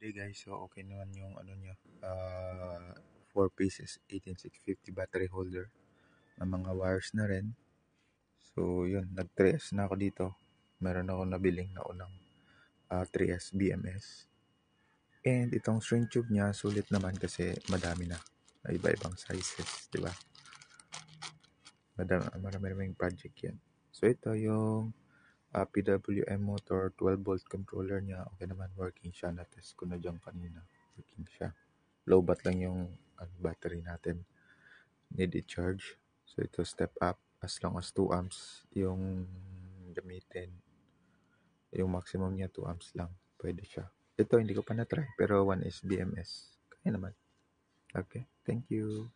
Day guys, so okay naman yung ano niya, 4 pieces 18650 battery holder na mga wires na rin. So yun, nag 3S na ako dito. Meron ako nabiling na unang 3S BMS. And itong string tube niya, sulit naman kasi madami na. May iba-ibang sizes, di ba? Marami project yan. So ito yung PWM motor 12 volt controller niya. Okay naman, working siya. Na-test ko na dyan kanina. Working siya. Low bat lang yung battery natin. Need i-charge. So ito step up. As long as 2 amps yung gamitin. Yung maximum niya 2 amps lang. Pwede siya. Ito hindi ko pa na-try. Pero 1S BMS. Kaya naman. Okay. Thank you.